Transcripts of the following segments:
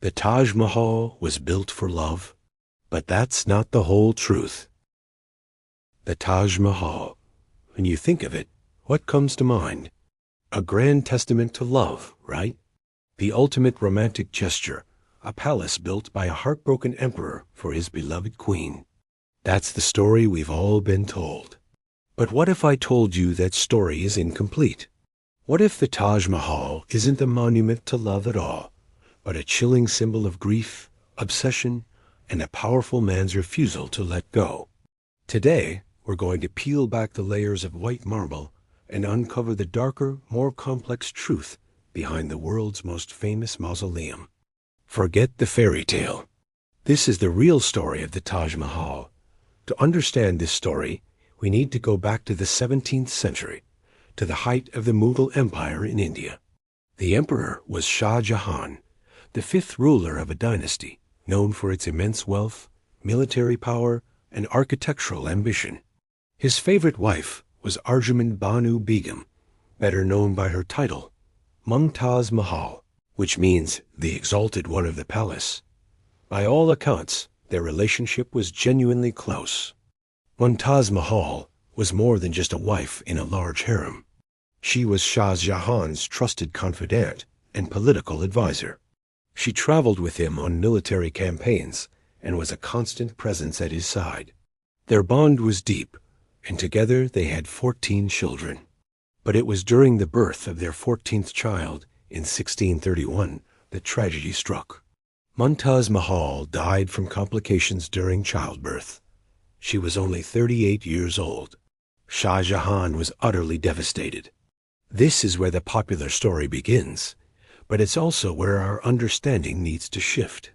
The Taj Mahal was built for love, but that's not the whole truth. The Taj Mahal. When you think of it, what comes to mind? A grand testament to love, right? The ultimate romantic gesture, a palace built by a heartbroken emperor for his beloved queen. That's the story we've all been told. But what if I told you that story is incomplete? What if the Taj Mahal isn't a monument to love at all, but a chilling symbol of grief, obsession, and a powerful man's refusal to let go? Today, we're going to peel back the layers of white marble and uncover the darker, more complex truth behind the world's most famous mausoleum. Forget the fairy tale. This is the real story of the Taj Mahal. To understand this story, we need to go back to the 17th century, to the height of the Mughal Empire in India. The emperor was Shah Jahan, the fifth ruler of a dynasty known for its immense wealth, military power, and architectural ambition. His favorite wife was Arjumand Banu Begum, better known by her title, Mumtaz Mahal, which means the exalted one of the palace. By all accounts, their relationship was genuinely close. Mumtaz Mahal was more than just a wife in a large harem. She was Shah Jahan's trusted confidant and political advisor. She traveled with him on military campaigns and was a constant presence at his side. Their bond was deep, and together they had 14 children. But it was during the birth of their 14th child in 1631 that tragedy struck. Mumtaz Mahal died from complications during childbirth. She was only 38 years old. Shah Jahan was utterly devastated. This is where the popular story begins, but it's also where our understanding needs to shift.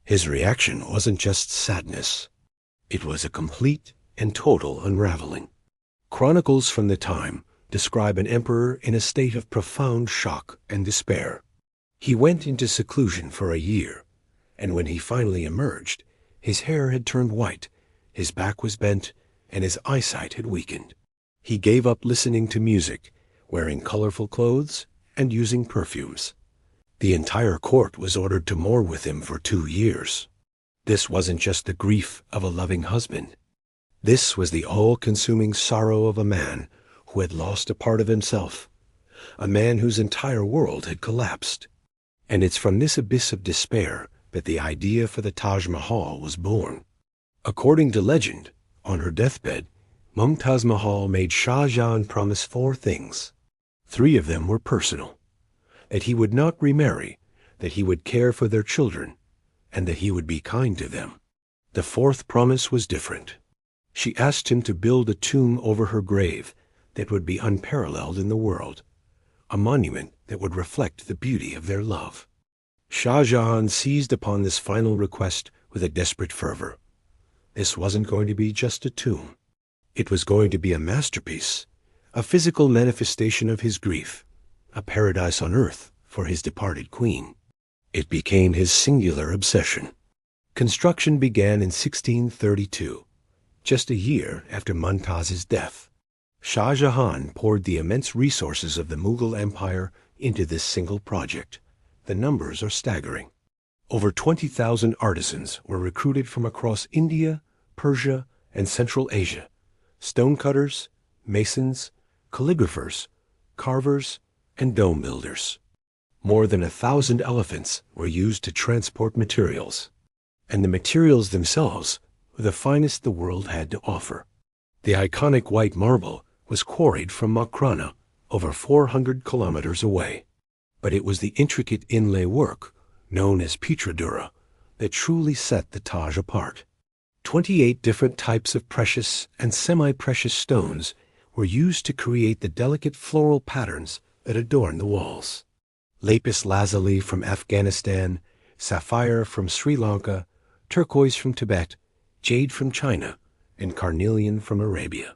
His reaction wasn't just sadness. It was a complete and total unraveling. Chronicles from the time describe an emperor in a state of profound shock and despair. He went into seclusion for a year, and when he finally emerged, his hair had turned white, his back was bent, and his eyesight had weakened. He gave up listening to music, wearing colorful clothes, and using perfumes. The entire court was ordered to mourn with him for 2 years. This wasn't just the grief of a loving husband. This was the all-consuming sorrow of a man who had lost a part of himself, a man whose entire world had collapsed. And it's from this abyss of despair that the idea for the Taj Mahal was born. According to legend, on her deathbed, Mumtaz Mahal made Shah Jahan promise 4 things. 3 of them were personal: that he would not remarry, that he would care for their children, and that he would be kind to them. The 4th promise was different. She asked him to build a tomb over her grave that would be unparalleled in the world, a monument that would reflect the beauty of their love. Shah Jahan seized upon this final request with a desperate fervor. This wasn't going to be just a tomb. It was going to be a masterpiece, a physical manifestation of his grief, a paradise on earth for his departed queen. It became his singular obsession. Construction began in 1632, just a year after Mumtaz's death. Shah Jahan poured the immense resources of the Mughal Empire into this single project. The numbers are staggering. Over 20,000 artisans were recruited from across India, Persia, and Central Asia. Stonecutters, masons, calligraphers, carvers, and dome builders. More than 1,000 elephants were used to transport materials, and the materials themselves were the finest the world had to offer. The iconic white marble was quarried from Makrana, over 400 kilometers away. But it was the intricate inlay work, known as Petrodura, that truly set the Taj apart. 28 different types of precious and semi-precious stones were used to create the delicate floral patterns that adorn the walls. Lapis lazuli from Afghanistan, sapphire from Sri Lanka, turquoise from Tibet, jade from China, and carnelian from Arabia.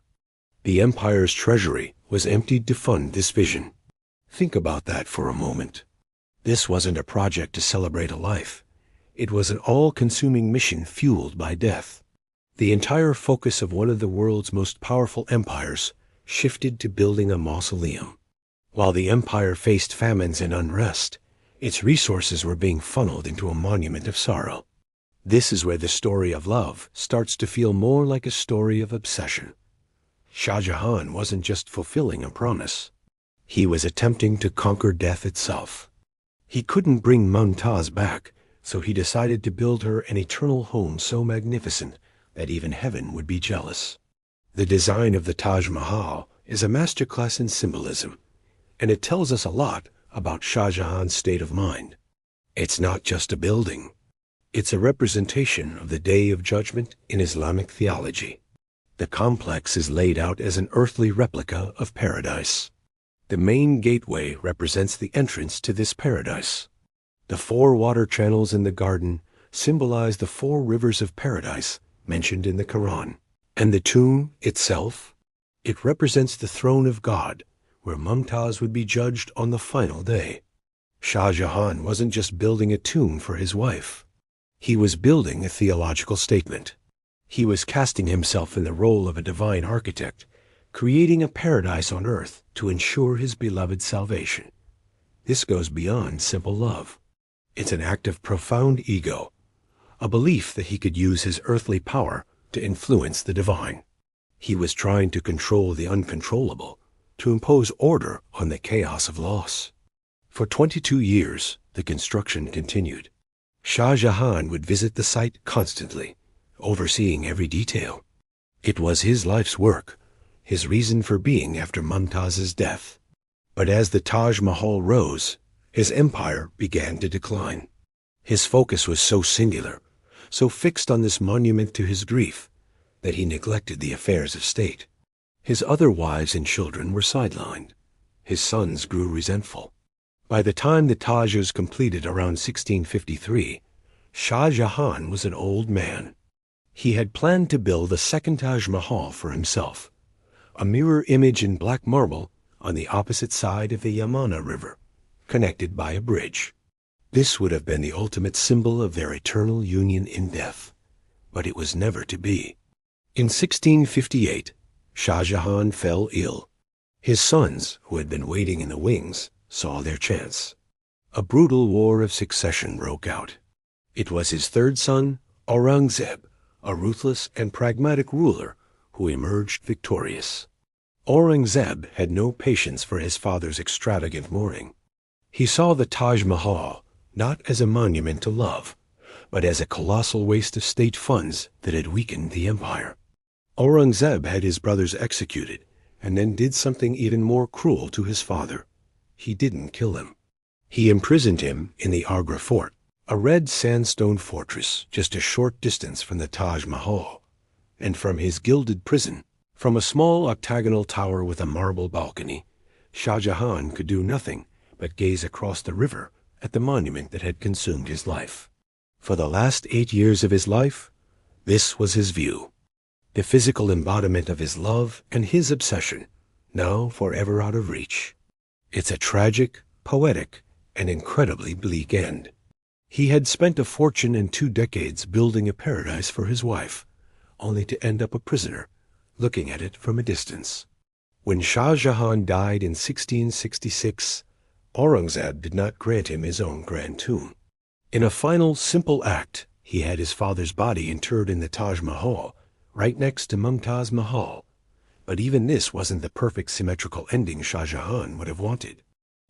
The empire's treasury was emptied to fund this vision. Think about that for a moment. This wasn't a project to celebrate a life. It was an all-consuming mission fueled by death. The entire focus of one of the world's most powerful empires shifted to building a mausoleum. While the empire faced famines and unrest, Its resources were being funneled into a monument of sorrow. This is where the story of love starts to feel more like a story of obsession. Shah Jahan wasn't just fulfilling a promise. He was attempting to conquer death itself. He couldn't bring Mumtaz back, so he decided to build her an eternal home so magnificent that even heaven would be jealous. The design of the Taj Mahal is a masterclass in symbolism, and it tells us a lot about Shah Jahan's state of mind. It's not just a building. It's a representation of the Day of Judgment in Islamic theology. The complex is laid out as an earthly replica of paradise. The main gateway represents the entrance to this paradise. The 4 water channels in the garden symbolize the 4 rivers of paradise mentioned in the Quran. And the tomb itself, it represents the throne of God, where Mumtaz would be judged on the final day. Shah Jahan wasn't just building a tomb for his wife. He was building a theological statement. He was casting himself in the role of a divine architect, creating a paradise on earth to ensure his beloved's salvation. This goes beyond simple love. It's an act of profound ego, a belief that he could use his earthly power to influence the divine. He was trying to control the uncontrollable, to impose order on the chaos of loss. For 22 years, the construction continued. Shah Jahan would visit the site constantly, overseeing every detail. It was his life's work, his reason for being after Mumtaz's death. But as the Taj Mahal rose, his empire began to decline. His focus was so singular, so fixed on this monument to his grief, that he neglected the affairs of state. His other wives and children were sidelined. His sons grew resentful. By the time the Taj was completed around 1653, Shah Jahan was an old man. He had planned to build a second Taj Mahal for himself, a mirror image in black marble on the opposite side of the Yamuna River, connected by a bridge. This would have been the ultimate symbol of their eternal union in death, but it was never to be. In 1658, Shah Jahan fell ill. His sons, who had been waiting in the wings, saw their chance. A brutal war of succession broke out. It was his third son, Aurangzeb, a ruthless and pragmatic ruler, who emerged victorious. Aurangzeb had no patience for his father's extravagant mourning. He saw the Taj Mahal not as a monument to love, but as a colossal waste of state funds that had weakened the empire. Aurangzeb had his brothers executed, and then did something even more cruel to his father. He didn't kill him. He imprisoned him in the Agra fort, a red sandstone fortress just a short distance from the Taj Mahal, and from his gilded prison, from a small octagonal tower with a marble balcony, Shah Jahan could do nothing but gaze across the river at the monument that had consumed his life. For the last 8 years of his life, this was his view, the physical embodiment of his love and his obsession, now forever out of reach. It's a tragic, poetic, and incredibly bleak end. He had spent a fortune and 2 decades building a paradise for his wife, only to end up a prisoner, looking at it from a distance. When Shah Jahan died in 1666, Aurangzeb did not grant him his own grand tomb. In a final, simple act, he had his father's body interred in the Taj Mahal, right next to Mumtaz Mahal. But even this wasn't the perfect symmetrical ending Shah Jahan would have wanted.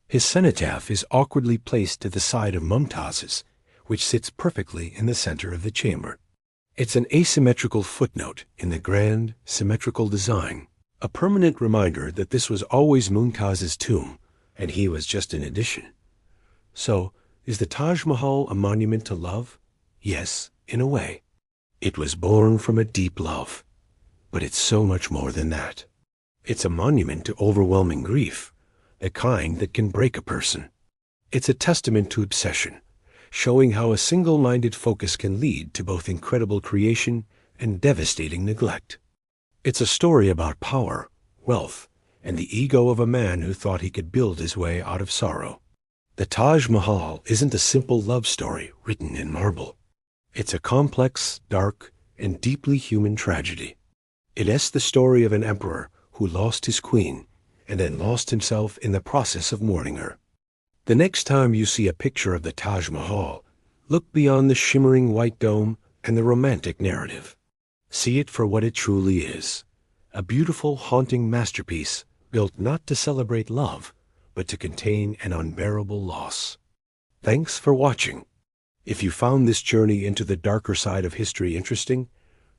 His cenotaph is awkwardly placed to the side of Mumtaz's, which sits perfectly in the center of the chamber. It's an asymmetrical footnote in the grand, symmetrical design, a permanent reminder that this was always Mumtaz's tomb, and he was just an addition. So, is the Taj Mahal a monument to love? Yes, in a way. It was born from a deep love, but it's so much more than that. It's a monument to overwhelming grief, the kind that can break a person. It's a testament to obsession, showing how a single-minded focus can lead to both incredible creation and devastating neglect. It's a story about power, wealth, and the ego of a man who thought he could build his way out of sorrow. The Taj Mahal isn't a simple love story written in marble. It's a complex, dark, and deeply human tragedy. It's the story of an emperor who lost his queen and then lost himself in the process of mourning her. The next time you see a picture of the Taj Mahal, look beyond the shimmering white dome and the romantic narrative. See it for what it truly is, a beautiful, haunting masterpiece built not to celebrate love, but to contain an unbearable loss. Thanks for watching. If you found this journey into the darker side of history interesting,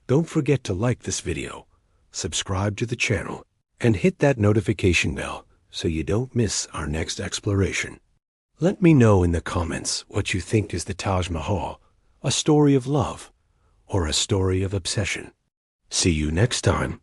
don't forget to like this video, subscribe to the channel, and hit that notification bell so you don't miss our next exploration. Let me know in the comments what you think is the Taj Mahal, a story of love or a story of obsession. See you next time.